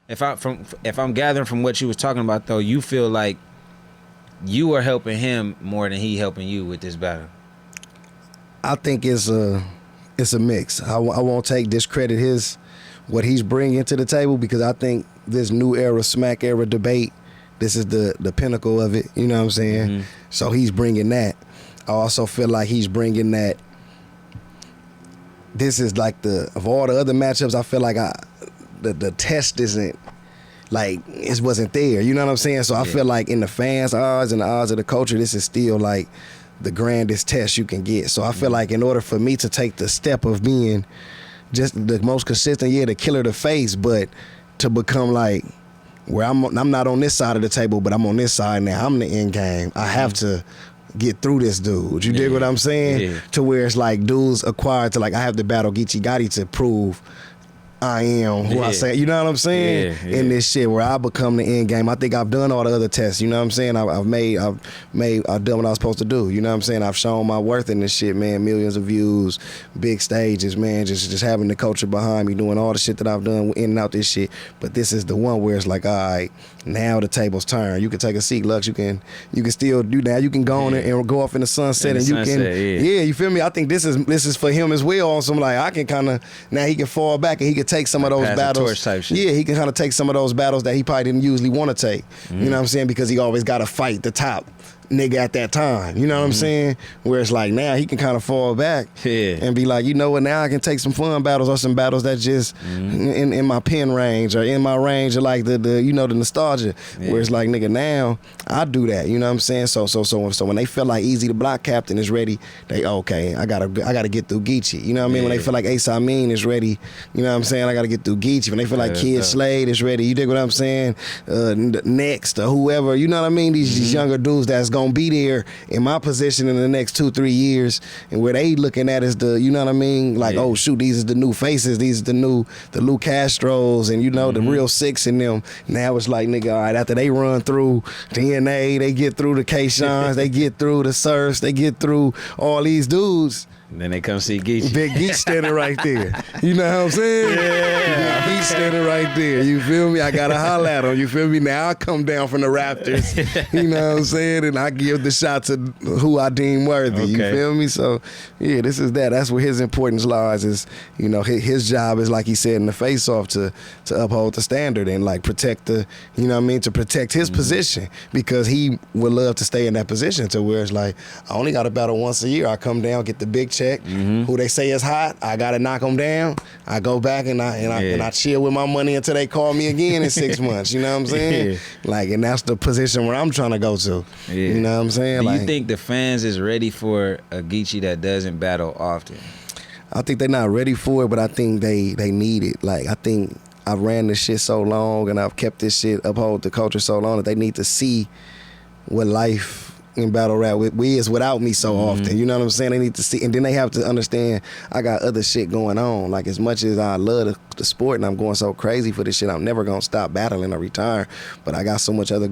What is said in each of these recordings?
if I'm gathering from what you was talking about though, you feel like you are helping him more than he helping you with this battle. I think it's a mix. I won't discredit what he's bringing to the table, because I think this new era, smack era debate, this is the pinnacle of it. You know what I'm saying? Mm-hmm. So he's bringing that. I also feel like he's bringing that. This is like of all the other matchups, I feel like the test isn't, like, it wasn't there. You know what I'm saying? So I feel like in the fans' odds and the odds of the culture, this is still like the grandest test you can get. So I feel like in order for me to take the step of being just the most consistent, the killer to face, but to become like where I'm not on this side of the table, but I'm on this side now. I'm the end game. I have to get through this dude. You dig what I'm saying? Yeah. To where it's like dudes acquired to, like, I have to battle Geechi Gotti to prove I am who I say. You know what I'm saying? In this shit where I become the end game. I think I've done all the other tests. You know what I'm saying? I've done what I was supposed to do. You know what I'm saying? I've shown my worth in this shit, man. Millions of views, big stages, man. Just having the culture behind me, doing all the shit that I've done in and out this shit. But this is the one where it's like, all right, now the tables turn. You can take a seat, Lux. You can still do that. You can go on and go off in the sunset, and you can, you feel me? I think this is for him as well. On some, like, I can kind of, now he can fall back and he can take some of those battles. Yeah, he can kind of take some of those battles that he probably didn't usually want to take. You know what I'm saying? Because he always got to fight the top nigga at that time. You know what I'm saying? Where it's like now he can kind of fall back and be like, you know what, now I can take some fun battles or some battles that just in my pen range or in my range of like the nostalgia. Where it's like, nigga, now I do that. You know what I'm saying? So when they feel like Easy the Block Captain is ready, they okay, I gotta get through Geechi. You know what I mean? When they feel like Ace Amin is ready, you know what I'm saying? I gotta get through Geechi. When they feel like Kid Slade is ready, you dig what I'm saying? Next or whoever, you know what I mean? These younger dudes that's gonna be there in my position in the next 2-3 years, and where they looking at is the, you know what I mean? Like, oh shoot, these is the new faces, these is the Lou Castros, and the real six in them. Now it's like, nigga, all right, after they run through DNA, they get through the K-Shons, they get through the Surfs, they get through all these dudes. And then they come see Geechi. Big Geechi standing right there. You know what I'm saying? Yeah. Big Geechi standing right there. You feel me? I gotta holler at him. You feel me? Now I come down from the Raptors. You know what I'm saying? And I give the shot to who I deem worthy. Okay. You feel me? So yeah, this is that. That's where his importance lies. Is, his job is, like he said in the face-off, to uphold the standard and like protect the, you know what I mean, to protect his position, because he would love to stay in that position to where it's like, I only got to battle once a year. I come down, get the big check. Who they say is hot, I gotta knock them down. I go back and I chill with my money until they call me again in 6 months. You know what I'm saying? Like, and that's the position where I'm trying to go to. You know what I'm saying? Do you think the fans is ready for a Geechi that doesn't battle often? I think they're not ready for it, but I think they need it. Like, I think I've ran this shit so long and I've kept this shit, uphold the culture so long, that they need to see what life in battle rap is without me so often. You know what I'm saying? They need to see, and then they have to understand I got other shit going on. Like, as much as I love the sport and I'm going so crazy for this shit, I'm never gonna stop battling or retire. But I got so much other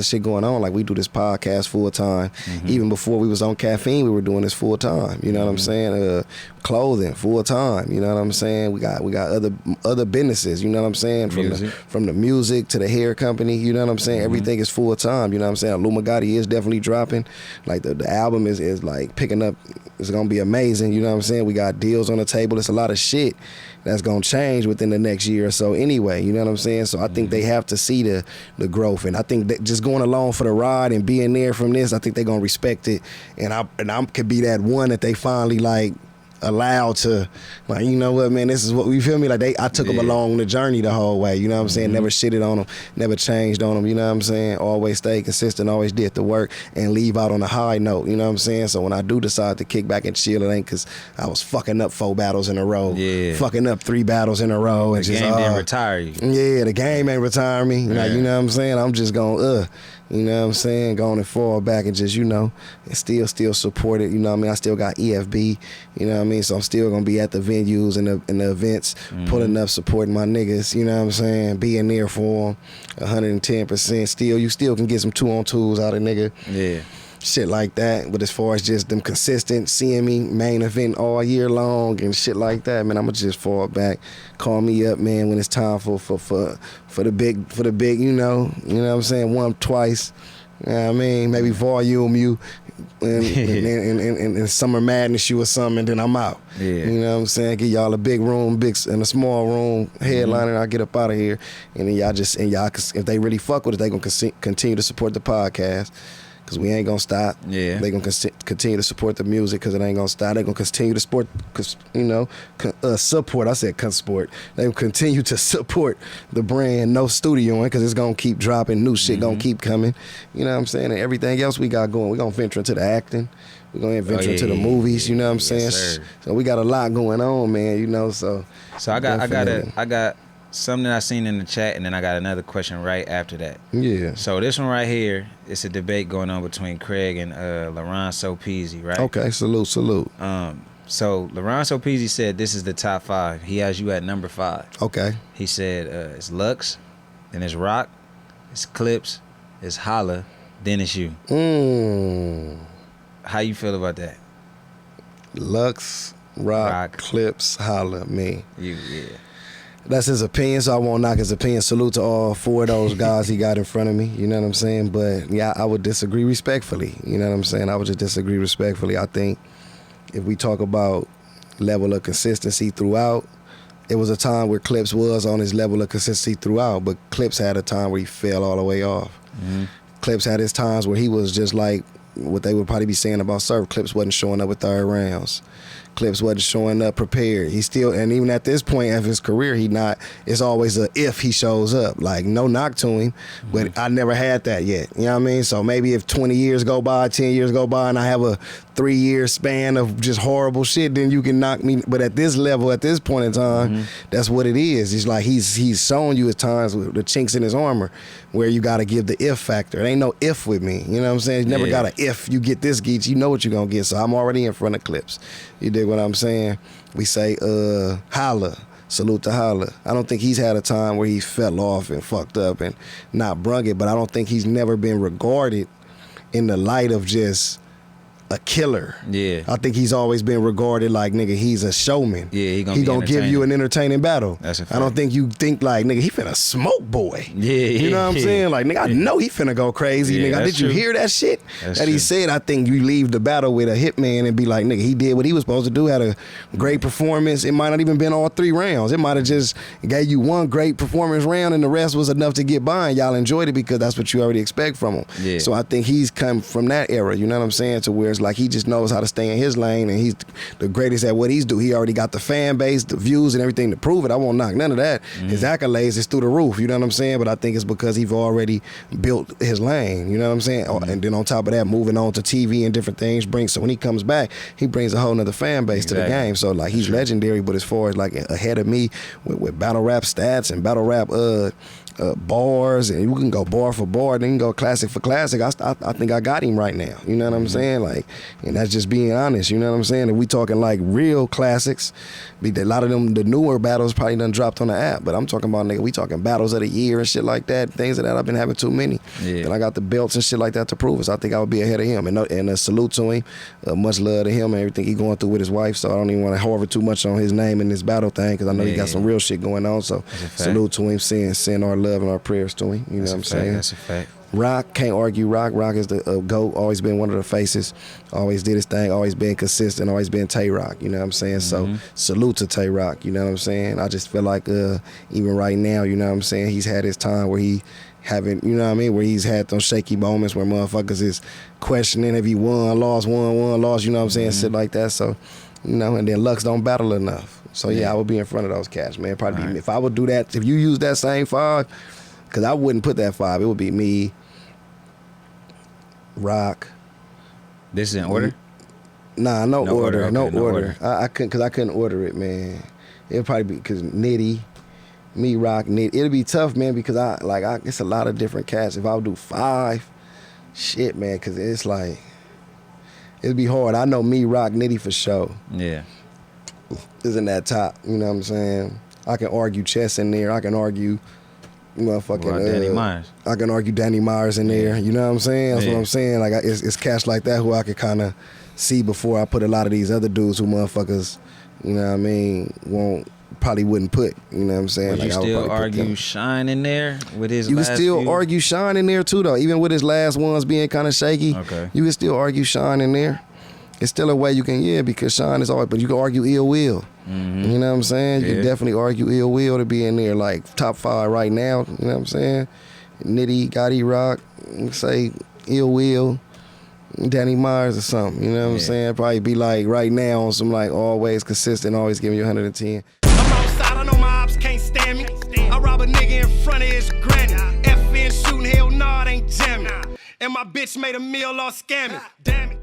shit going on. Like, we do this podcast full time. Even before we was on caffeine, we were doing this full time. You know what I'm saying? Clothing full time. You know what I'm saying? We got other businesses. You know what I'm saying? From the music to the hair company. You know what I'm saying? Everything is full time. You know what I'm saying? Luma Gotti is definitely dropping. Like, the album is like picking up. It's gonna be amazing. You know what I'm saying? We got deals on the table. It's a lot of shit that's gonna change within the next year or so anyway. You know what I'm saying? So I think they have to see the growth, and I think that just going along for the ride and being there from this, I think they're gonna respect it, and I could be that one that they finally like allowed to, like, you know what, man, this is what, we feel me? Like, I took them along the journey the whole way, you know what I'm saying? Never shitted on them, never changed on them, you know what I'm saying? Always stayed consistent, always did the work, and leave out on a high note, you know what I'm saying? So when I do decide to kick back and chill, it ain't because I was fucking up 4 battles in a row, fucking up 3 battles in a row, and the game didn't retire you. Yeah, the game ain't retire me. Like, you know what I'm saying? I'm just going, you know what I'm saying, going and fall back and just, and still support it, you know what I mean? I still got EFB, you know what I mean? So I'm still gonna be at the venues and the events, pulling up, supporting my niggas, you know what I'm saying? Being there for them, 110%. You still can get some 2-on-2s out of nigga. Yeah. shit like that. But as far as just them consistent seeing me main event all year long and shit like that, man, I'ma just fall back. Call me up, man, when it's time for the big, you know what I'm saying, one, twice. You know what I mean? Maybe volume you and Summer Madness you or something, and then I'm out. Yeah. You know what I'm saying? Give y'all a big room, and a small room, headliner, and I get up out of here. And then y'all if they really fuck with it, they gonna continue to support the podcast. Cause we ain't gonna stop. Yeah. They gonna continue to support the music, cause it ain't gonna stop. They gonna continue to support. I said support. They gonna continue to support the brand. No studioing, cause it's gonna keep dropping. New shit gonna keep coming. You know what I'm saying? And everything else we got going. We gonna venture into the acting. We're gonna venture into the movies. You know what I'm saying? Sir. So we got a lot going on, man. You know, so I got something I seen in the chat, and then I got another question right after that. Yeah. So this one right here, it's a debate going on between Craig and Laurent Sopeezy, right? Okay, salute. So Laurent Sopeezy said this is the top 5. He has you at number 5. Okay. He said it's Lux, then it's Rock, it's Clips, it's Holla, then it's you. How you feel about that? Lux, Rock. Clips, Holla, me. Yeah. That's his opinion, so I won't knock his opinion. Salute to all 4 of those guys he got in front of me. You know what I'm saying? But yeah, I would disagree respectfully. You know what I'm saying? I would just disagree respectfully. I think if we talk about level of consistency throughout, it was a time where Clips was on his level of consistency throughout, but Clips had a time where he fell all the way off. Clips had his times where he was just like what they would probably be saying about Surf. Clips wasn't showing up with third rounds. Clips wasn't showing up prepared. He still, and even at this point of his career, it's always a if he shows up. Like, no knock to him, but I never had that yet. You know what I mean? So maybe if 20 years go by, 10 years go by, and I have a 3-year span of just horrible shit, then you can knock me. But at this level, at this point in time, that's what it is. It's like he's showing you at times with the chinks in his armor where you got to give the if factor. It ain't no if with me. You know what I'm saying? You never got a if you get this, Geechi. You know what you're going to get. So I'm already in front of Clips. You dig what I'm saying? We say, Holla. Salute to Holla. I don't think he's had a time where he fell off and fucked up and not brung it, but I don't think he's never been regarded in the light of just a killer. Yeah. I think he's always been regarded like, nigga, he's a showman. Yeah, he gonna give you an entertaining battle. That's a fact. I don't think you think like, nigga, he finna smoke boy. Yeah. You know what I'm saying? Like, nigga, I know he finna go crazy. Yeah, nigga, did you hear that shit that he said? I think you leave the battle with a hitman and be like, nigga, he did what he was supposed to do, had a great performance. It might not even been all 3 rounds. It might have just gave you one great performance round and the rest was enough to get by and y'all enjoyed it because that's what you already expect from him. Yeah. So I think he's come from that era, you know what I'm saying, to where it's like he just knows how to stay in his lane and he's the greatest at what he's do. He already got the fan base, the views and everything to prove it. I won't knock none of that. His accolades is through the roof, you know what I'm saying? But I think it's because he's already built his lane, you know what I'm saying? And then on top of that, moving on to TV and different things so when he comes back, he brings a whole nother fan base to the game. So like he's legendary, but as far as like ahead of me with battle rap stats and battle rap bars, and you can go bar for bar, then you can go classic for classic. I think I got him right now. You know what I'm saying? Like, and that's just being honest. You know what I'm saying? If we talking like real classics, a lot of them, the newer battles probably done dropped on the app. But I'm talking about, nigga, we talking battles of the year and shit like that. Things of that, I've been having too many. Yeah. And I got the belts and shit like that to prove it. So I think I would be ahead of him. And a salute to him. Much love to him and everything he going through with his wife. So I don't even want to hover too much on his name in this battle thing because I know he got some real shit going on. So salute to him, send our love and our prayers to him. You know what I'm saying? That's a fact. Rock, can't argue. Rock is the GOAT, always been one of the faces, always did his thing, always been consistent, always been Tay Rock, you know what I'm saying? So salute to Tay Rock, you know what I'm saying? I just feel like even right now, you know what I'm saying, he's had his time where he haven't, you know what I mean, where he's had those shaky moments where motherfuckers is questioning if he won, lost, you know what I'm saying, shit like that. So, you know, and then Lux don't battle enough. So yeah, I would be in front of those cats, man. Probably if I would do that, if you use that same 5, because I wouldn't put that 5. It would be me, Rock. This is in order? Nah, no order. Okay, no order. I couldn't, because I couldn't order it, man. It'd probably be because Nitty, me, Rock, Nitty. It'll be tough, man, because it's a lot of different cats. If I would do 5, shit, man, because it's like, it'd be hard. I know me, Rock, Nitty for sure. Yeah. Is in that top, you know what I'm saying? I can argue Chess in there. I can argue Motherfucking What about Danny Myers? I can argue Danny Myers in there. You know what I'm saying? That's what I'm saying. Like it's cats like that who I could kind of see before I put a lot of these other dudes who motherfuckers, you know what I mean, probably wouldn't put. You know what I'm saying? Would like, you still argue Shine in there with his? You can last still few? argue Shine in there too, though. Even with his last ones being kind of shaky, Okay. you can still argue Shine in there. It's still a way you can, because Shine is always, but you can argue Ill Will. Mm-hmm. You know what I'm saying? You can definitely argue Ill Will to be in there, like top 5 right now. You know what I'm saying? Nitty, Gotti, Rock, say Ill Will, Danny Myers or something. You know what I'm saying? Probably be like right now on some like always consistent, always giving you 110. I'm outside, I know my ops can't stand me. I rob a nigga in front of his granny. FN shooting, hell nah, it ain't jamming. And my bitch made a meal all scamming. Damn it.